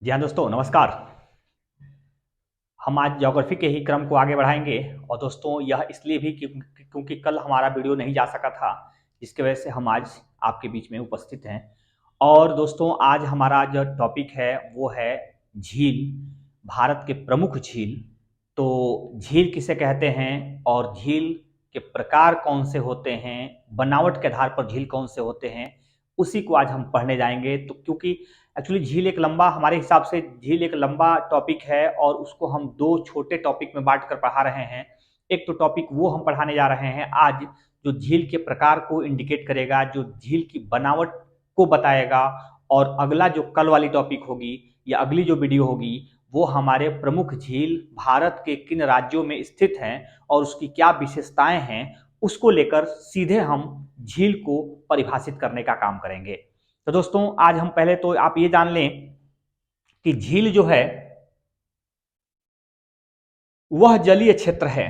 जी हाँ दोस्तों, नमस्कार। हम आज ज्योग्राफी के ही क्रम को आगे बढ़ाएंगे। और दोस्तों यह इसलिए भी क्योंकि कल हमारा वीडियो नहीं जा सका था, जिसकी वजह से हम आज आपके बीच में उपस्थित हैं। और दोस्तों आज हमारा जो टॉपिक है वो है झील, भारत के प्रमुख झील। तो झील किसे कहते हैं और झील के प्रकार कौन से होते हैं, बनावट के आधार पर झील कौन से होते हैं, उसी को आज हम पढ़ने जाएंगे। तो क्योंकि एक्चुअली झील एक लंबा, हमारे हिसाब से झील एक लंबा टॉपिक है और उसको हम दो छोटे टॉपिक में बांट कर पढ़ा रहे हैं। एक तो टॉपिक वो हम पढ़ाने जा रहे हैं आज जो झील के प्रकार को इंडिकेट करेगा, जो झील की बनावट को बताएगा। और अगला जो कल वाली टॉपिक होगी या अगली जो वीडियो होगी वो हमारे प्रमुख झील भारत के किन राज्यों में स्थित हैं और उसकी क्या विशेषताएं हैं, उसको लेकर सीधे हम झील को परिभाषित करने का काम करेंगे। तो दोस्तों आज हम पहले तो आप ये जान लें कि झील जो है वह जलीय क्षेत्र है।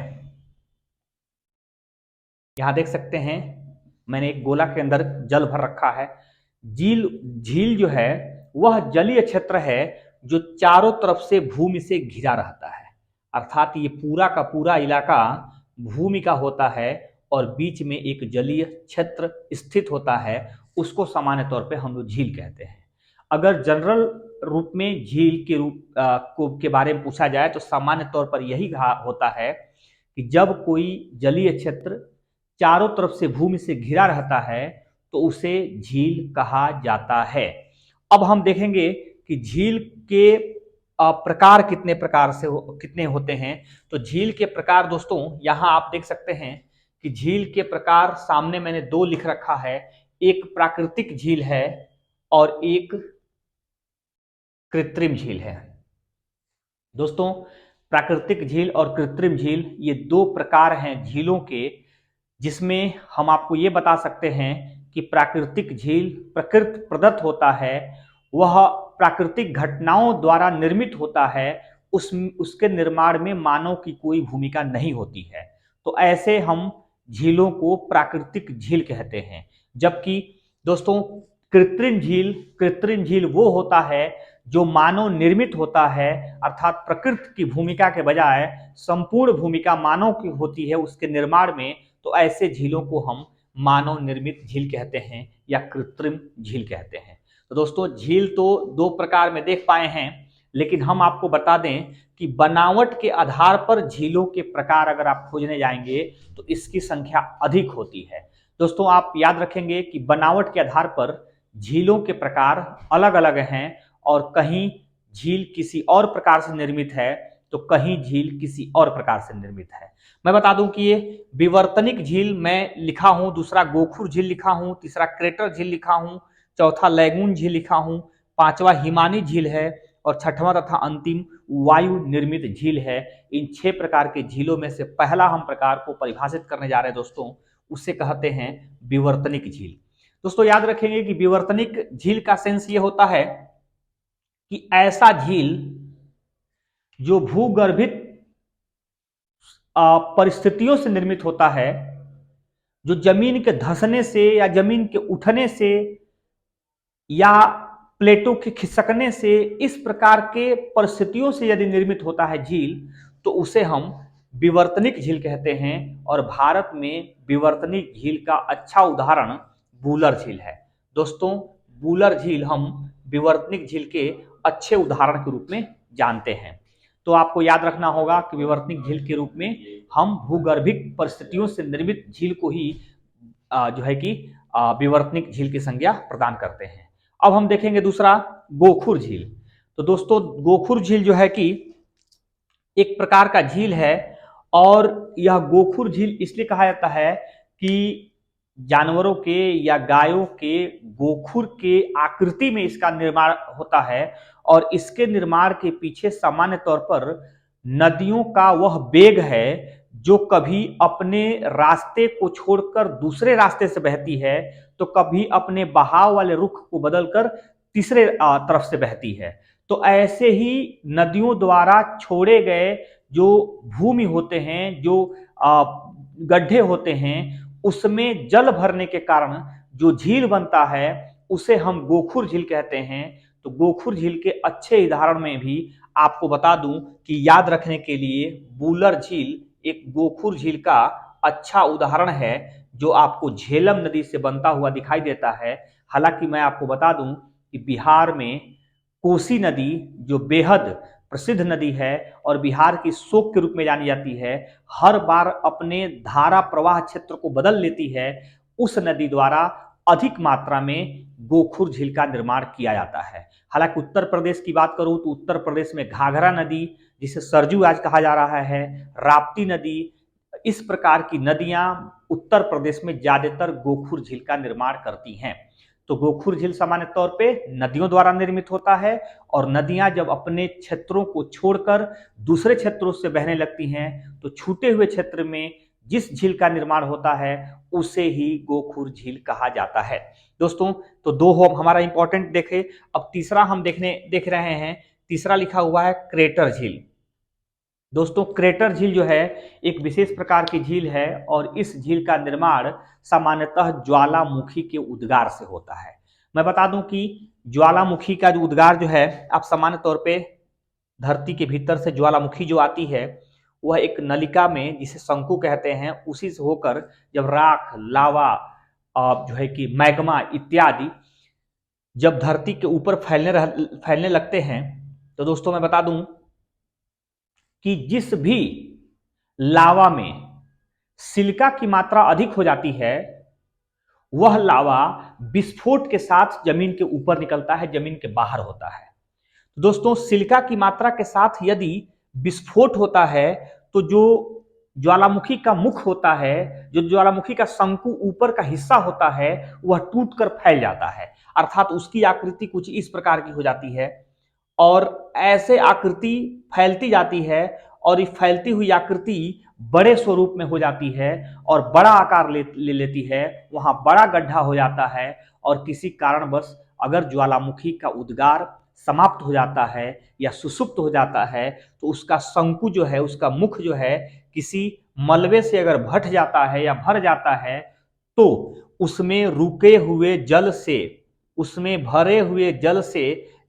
यहां देख सकते हैं मैंने एक गोला के अंदर जल भर रखा है। झील झील जो है वह जलीय क्षेत्र है जो चारों तरफ से भूमि से घिरा रहता है। अर्थात ये पूरा का पूरा इलाका भूमि का होता है और बीच में एक जलीय क्षेत्र स्थित होता है। उसको सामान्य तौर पे हम लोग झील कहते हैं। अगर जनरल रूप में झील के रूप के बारे में पूछा जाए तो सामान्य तौर पर यही होता है कि जब कोई जलीय क्षेत्र चारों तरफ से भूमि से घिरा रहता है तो उसे झील कहा जाता है। अब हम देखेंगे कि झील के प्रकार कितने होते हैं। तो झील के प्रकार दोस्तों यहां आप देख सकते हैं कि झील के प्रकार सामने मैंने दो लिख रखा है। एक प्राकृतिक झील है और एक कृत्रिम झील है। दोस्तों प्राकृतिक झील और कृत्रिम झील ये दो प्रकार हैं झीलों के, जिसमें हम आपको ये बता सकते हैं कि प्राकृतिक झील प्रकृति प्रदत्त होता है, वह प्राकृतिक घटनाओं द्वारा निर्मित होता है, उसके निर्माण में मानव की कोई भूमिका नहीं होती है। तो ऐसे हम झीलों को प्राकृतिक झील कहते हैं। जबकि दोस्तों कृत्रिम झील वो होता है जो मानव निर्मित होता है, अर्थात प्रकृति की भूमिका के बजाय संपूर्ण भूमिका मानव की होती है उसके निर्माण में। तो ऐसे झीलों को हम मानव निर्मित झील कहते हैं या कृत्रिम झील कहते हैं। तो दोस्तों झील तो दो प्रकार में देख पाए हैं, लेकिन हम आपको बता दें कि बनावट के आधार पर झीलों के प्रकार अगर आप खोजने जाएंगे तो इसकी संख्या अधिक होती है। दोस्तों आप याद रखेंगे कि बनावट के आधार पर झीलों के प्रकार अलग अलग हैं और कहीं झील किसी और प्रकार से निर्मित है तो कहीं झील किसी और प्रकार से निर्मित है। मैं बता दूं कि ये विवर्तनिक झील मैं लिखा हूं, दूसरा गोखुर झील लिखा हूं, तीसरा क्रेटर झील लिखा हूं, चौथा लैगून झील लिखा हूं, पांचवा हिमानी झील है और छठवां तथा अंतिम वायु निर्मित झील है। इन 6 प्रकार के झीलों में से पहला हम प्रकार को परिभाषित करने जा रहे हैं दोस्तों, उसे कहते हैं विवर्तनिक झील। दोस्तों याद रखेंगे कि विवर्तनिक झील का सेंस ये होता है कि ऐसा झील जो भूगर्भित परिस्थितियों से निर्मित होता है, जो जमीन के धंसने से या जमीन के उठने से या प्लेटों के खिसकने से, इस प्रकार के परिस्थितियों से यदि निर्मित होता है झील तो उसे हम विवर्तनिक झील कहते हैं। और भारत में विवर्तनिक झील का अच्छा उदाहरण बूलर झील है। दोस्तों बूलर झील हम विवर्तनिक झील के अच्छे उदाहरण के रूप में जानते हैं। तो आपको याद रखना होगा कि विवर्तनिक झील के रूप में हम भूगर्भिक परिस्थितियों से निर्मित झील को ही जो है कि विवर्तनिक झील की संज्ञा प्रदान करते हैं। अब हम देखेंगे दूसरा गोखुर झील। तो दोस्तों गोखुर झील जो है कि एक प्रकार का झील है और यह गोखुर झील इसलिए कहा जाता है कि जानवरों के या गायों के गोखुर के आकृति में इसका निर्माण होता है और इसके निर्माण के पीछे सामान्य तौर पर नदियों का वह वेग है जो कभी अपने रास्ते को छोड़कर दूसरे रास्ते से बहती है तो कभी अपने बहाव वाले रुख को बदलकर तीसरे तरफ से बहती है। तो ऐसे ही नदियों द्वारा छोड़े गए जो भूमि होते हैं, जो गड्ढे होते हैं, उसमें जल भरने के कारण जो झील बनता है उसे हम गोखुर झील कहते हैं। तो गोखुर झील के अच्छे उदाहरण में भी आपको बता दूं कि याद रखने के लिए बूलर झील एक गोखुर झील का अच्छा उदाहरण है, जो आपको झेलम नदी से बनता हुआ दिखाई देता है। हालांकि मैं आपको बता दूं कि बिहार में कोसी नदी जो बेहद प्रसिद्ध नदी है और बिहार की शोक के रूप में जानी जाती है, हर बार अपने धारा प्रवाह क्षेत्र को बदल लेती है। उस नदी द्वारा अधिक मात्रा में गोखुर झील का निर्माण किया जाता है। हालांकि उत्तर प्रदेश की बात करूं तो उत्तर प्रदेश में घाघरा नदी, जिसे सरजू आज कहा जा रहा है, राप्ती नदी, इस प्रकार की नदियां उत्तर प्रदेश में ज्यादातर गोखुर झील का निर्माण करती हैं। तो गोखुर झील सामान्य तौर पे नदियों द्वारा निर्मित होता है, और नदियां जब अपने क्षेत्रों को छोड़कर दूसरे क्षेत्रों से बहने लगती हैं तो छूटे हुए क्षेत्र में जिस झील का निर्माण होता है उसे ही गोखुर झील कहा जाता है। दोस्तों, तो दो हम हमारा इंपॉर्टेंट देखे। अब तीसरा हम देख रहे हैं। तीसरा लिखा हुआ है क्रेटर झील। दोस्तों, क्रेटर झील जो है एक विशेष प्रकार की झील है, और इस झील का निर्माण सामान्यतः ज्वालामुखी के उद्गार से होता है। मैं बता दूं कि ज्वालामुखी का जो उद्गार जो है, आप सामान्य तौर पे धरती के भीतर से ज्वालामुखी जो आती है वह एक नलिका में, जिसे शंकु कहते हैं, उसी से होकर जब राख, लावा, जो है कि मैग्मा इत्यादि जब धरती के ऊपर फैलने लगते हैं, तो दोस्तों मैं बता दूं कि जिस भी लावा में सिलिका की मात्रा अधिक हो जाती है, वह लावा विस्फोट के साथ जमीन के ऊपर निकलता है, जमीन के बाहर होता है। तो दोस्तों, सिलिका की मात्रा के साथ यदि विस्फोट होता है तो जो ज्वालामुखी का मुख होता है, जो ज्वालामुखी का शंकु ऊपर का हिस्सा होता है, वह टूटकर फैल जाता है। अर्थात उसकी आकृति कुछ इस प्रकार की हो जाती है, और ऐसे आकृति फैलती जाती है, और ये फैलती हुई आकृति बड़े स्वरूप में हो जाती है और बड़ा आकार ले लेती है। वहां बड़ा गड्ढा हो जाता है, और किसी कारणवश अगर ज्वालामुखी का उद्गार समाप्त हो जाता है या सुषुप्त हो जाता है, तो उसका शंकु जो है, उसका मुख जो है, किसी मलबे से अगर भट जाता है या भर जाता है, तो उसमें रुके हुए जल से, उसमें भरे हुए जल से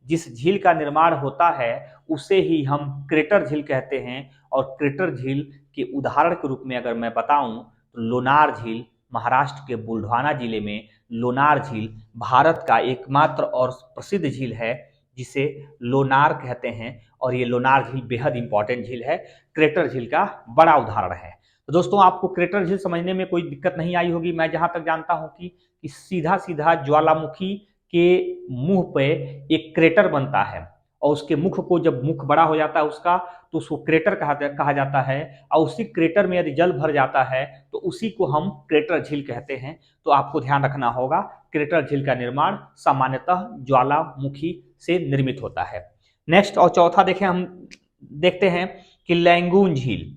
जिस झील का निर्माण होता है उसे ही हम क्रेटर झील कहते हैं। और क्रेटर झील के उदाहरण के रूप में अगर मैं बताऊं तो लोनार झील, महाराष्ट्र के बुल्ढाना जिले में लोनार झील भारत का एकमात्र और प्रसिद्ध झील है, जिसे लोनार कहते हैं, और ये लोनार झील बेहद इंपॉर्टेंट झील है, क्रेटर झील का बड़ा उदाहरण है। तो दोस्तों, आपको क्रेटर झील समझने में कोई दिक्कत नहीं आई होगी। मैं जहां तक जानता हूं कि सीधा सीधा ज्वालामुखी के मुंह पे एक क्रेटर बनता है, और उसके मुख को जब मुख बड़ा हो जाता है उसका, तो उसको क्रेटर कहा जाता है, और उसी क्रेटर में यदि जल भर जाता है तो उसी को हम क्रेटर झील कहते हैं। तो आपको ध्यान रखना होगा, क्रेटर झील का निर्माण सामान्यतः ज्वालामुखी से निर्मित होता है। नेक्स्ट और चौथा देखें, हम देखते हैं कि लैंगून झील।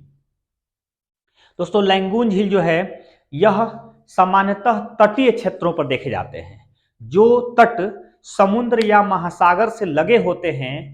दोस्तों, लैंगून झील जो है यह सामान्यतः तटीय क्षेत्रों पर देखे जाते हैं। जो तट समुद्र या महासागर से लगे होते हैं,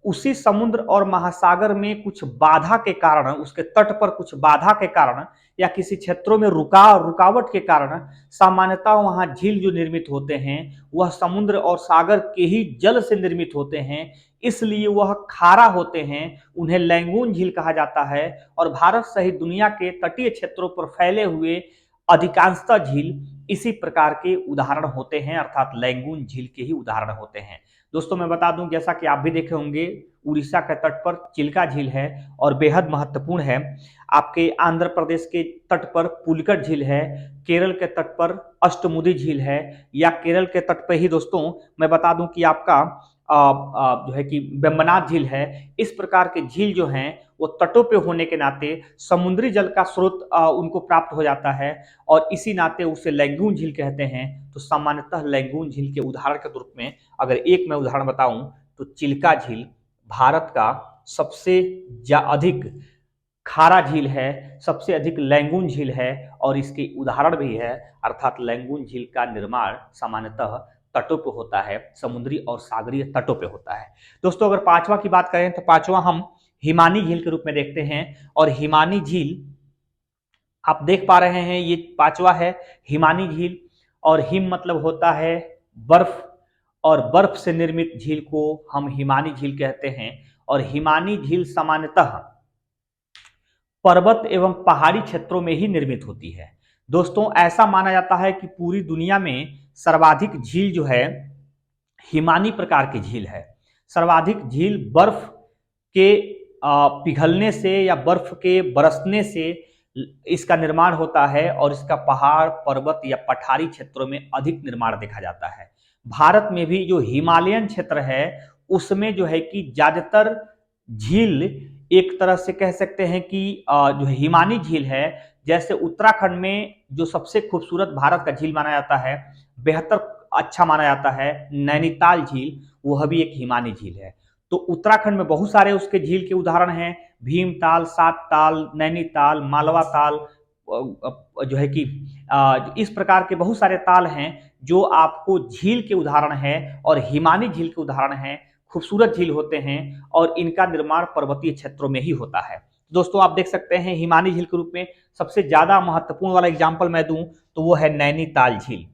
उसी समुद्र और महासागर में कुछ बाधा के कारण, उसके तट पर कुछ बाधा के कारण या किसी क्षेत्रों में रुकावट के कारण सामान्यतः वहां झील जो निर्मित होते हैं वह समुद्र और सागर के ही जल से निर्मित होते हैं, इसलिए वह खारा होते हैं, उन्हें लैंगून झील कहा जाता है। और भारत सहित दुनिया के तटीय क्षेत्रों पर फैले हुए अधिकांशतः झील इसी प्रकार के उदाहरण होते हैं, अर्थात लैंगून झील के ही उदाहरण होते हैं। दोस्तों, मैं बता दूं, जैसा कि आप भी देखे होंगे, उड़ीसा के तट पर चिल्का झील है और बेहद महत्वपूर्ण है। आपके आंध्र प्रदेश के तट पर पुलिकट झील है, केरल के तट पर अष्टमुदी झील है, या केरल के तट पर ही दोस्तों मैं बता दूं कि आपका जो है कि वेम्बनाड झील है। इस प्रकार के झील जो हैं वो तटों पे होने के नाते समुद्री जल का स्रोत उनको प्राप्त हो जाता है, और इसी नाते उसे लैंगून झील कहते हैं। तो सामान्यतः लैंगून झील के उदाहरण के रूप में अगर एक मैं उदाहरण बताऊं तो चिल्का झील भारत का सबसे अधिक खारा झील है, सबसे अधिक लैंगून झील है, और इसके उदाहरण भी है। अर्थात लैंगून झील का निर्माण सामान्यतः तटों पे होता है, समुद्री और सागरीय तटों पे होता है। दोस्तों, अगर पांचवा की बात करें तो पांचवा हम हिमानी झील के रूप में देखते हैं। और हिमानी झील आप देख पा रहे हैं, ये पांचवा है हिमानी झील। और हिम मतलब होता है बर्फ, और बर्फ से निर्मित झील को हम हिमानी झील कहते हैं। और हिमानी झील सामान्यतः पर्वत एवं पहाड़ी क्षेत्रों में ही निर्मित होती है। दोस्तों, ऐसा माना जाता है कि पूरी दुनिया में सर्वाधिक झील जो है हिमानी प्रकार की झील है। सर्वाधिक झील बर्फ के पिघलने से या बर्फ के बरसने से इसका निर्माण होता है और इसका पहाड़, पर्वत या पठारी क्षेत्रों में अधिक निर्माण देखा जाता है। भारत में भी जो हिमालयन क्षेत्र है उसमें जो है कि ज्यादातर झील एक तरह से कह सकते हैं कि जो हिमानी झील है, जैसे उत्तराखंड में जो सबसे खूबसूरत भारत का झील माना जाता है, बेहतर अच्छा माना जाता है नैनीताल झील, वह भी एक हिमानी झील है। तो उत्तराखंड में बहुत सारे उसके झील के उदाहरण हैं, भीमताल, सातताल, नैनीताल, मालवा ताल, जो है कि इस प्रकार के बहुत सारे ताल हैं जो आपको झील के उदाहरण हैं और हिमानी झील के उदाहरण हैं। खूबसूरत झील होते हैं और इनका निर्माण पर्वतीय क्षेत्रों में ही होता है। दोस्तों, आप देख सकते हैं हिमानी झील के रूप में सबसे ज्यादा महत्वपूर्ण वाला एग्जाम्पल मैं दूं तो वो है नैनीताल झील।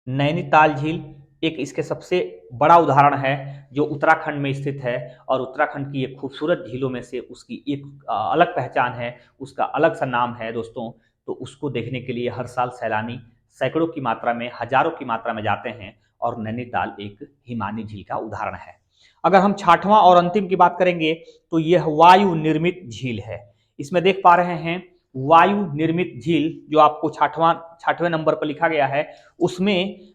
नैनीताल झील एक इसके सबसे बड़ा उदाहरण है जो उत्तराखंड में स्थित है और उत्तराखंड की एक खूबसूरत झीलों में से उसकी एक अलग पहचान है, उसका अलग सा नाम है दोस्तों। तो उसको देखने के लिए हर साल सैलानी सैकड़ों की मात्रा में, हजारों की मात्रा में जाते हैं और नैनीताल एक हिमानी झील का उदाहरण है। अगर हम छठवां और अंतिम की बात करेंगे तो यह वायु निर्मित झील है। इसमें देख पा रहे हैं वायु निर्मित झील जो आपको छठवें नंबर पर लिखा गया है, उसमें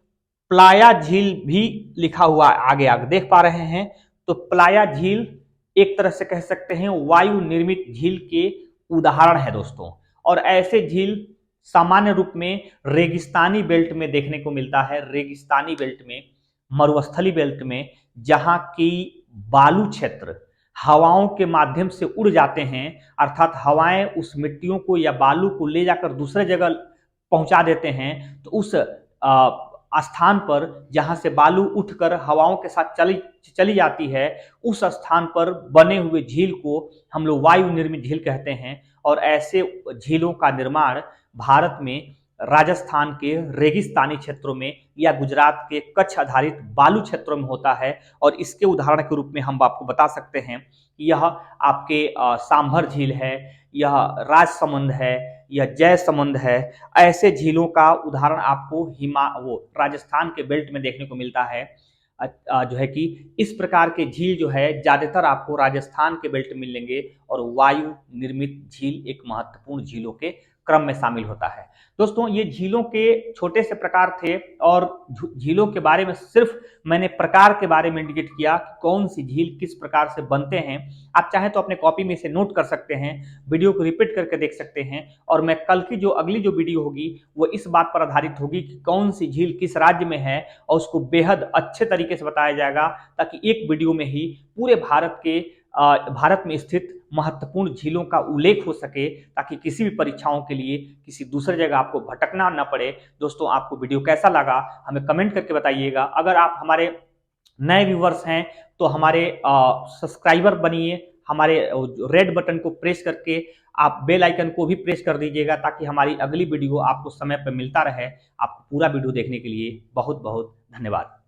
प्लाया झील भी लिखा हुआ आगे आगे देख पा रहे हैं। तो प्लाया झील एक तरह से कह सकते हैं वायु निर्मित झील के उदाहरण है दोस्तों। और ऐसे झील सामान्य रूप में रेगिस्तानी बेल्ट में देखने को मिलता है, रेगिस्तानी बेल्ट में, मरुस्थली बेल्ट में, जहां की बालू क्षेत्र हवाओं के माध्यम से उड़ जाते हैं, अर्थात हवाएं उस मिट्टियों को या बालू को ले जाकर दूसरे जगह पहुंचा देते हैं। तो उस स्थान पर जहां से बालू उठकर हवाओं के साथ चली जाती है, उस स्थान पर बने हुए झील को हम लोग वायु निर्मित झील कहते हैं। और ऐसे झीलों का निर्माण भारत में राजस्थान के रेगिस्तानी क्षेत्रों में या गुजरात के कच्छ आधारित बालू क्षेत्रों में होता है। और इसके उदाहरण के रूप में हम आपको बता सकते हैं कि यह आपके सांभर झील है, यह राजसमंद है, यह जयसमंद है। ऐसे झीलों का उदाहरण आपको वो राजस्थान के बेल्ट में देखने को मिलता है। जो है कि इस प्रकार के झील जो है ज्यादातर आपको राजस्थान के बेल्ट में मिलेंगे और वायु निर्मित झील एक महत्वपूर्ण झीलों के क्रम में शामिल होता है। दोस्तों, ये झीलों के छोटे से प्रकार थे और झीलों के बारे में सिर्फ मैंने प्रकार के बारे में इंडिकेट किया कि कौन सी झील किस प्रकार से बनते हैं। आप चाहें तो अपने कॉपी में इसे नोट कर सकते हैं, वीडियो को रिपीट करके देख सकते हैं। और मैं कल की जो अगली जो वीडियो होगी वो इस बात पर आधारित होगी कि कौन सी झील किस राज्य में है और उसको बेहद अच्छे तरीके से बताया जाएगा, ताकि एक वीडियो में ही पूरे भारत में स्थित महत्वपूर्ण झीलों का उल्लेख हो सके, ताकि किसी भी परीक्षाओं के लिए किसी दूसरी जगह आपको भटकना न पड़े। दोस्तों, आपको वीडियो कैसा लगा हमें कमेंट करके बताइएगा। अगर आप हमारे नए व्यूवर्स हैं तो हमारे सब्सक्राइबर बनिए, हमारे रेड बटन को प्रेस करके आप बेल आइकन को भी प्रेस कर दीजिएगा, ताकि हमारी अगली वीडियो आपको समय पर मिलता रहे। आपको पूरा वीडियो देखने के लिए बहुत बहुत धन्यवाद।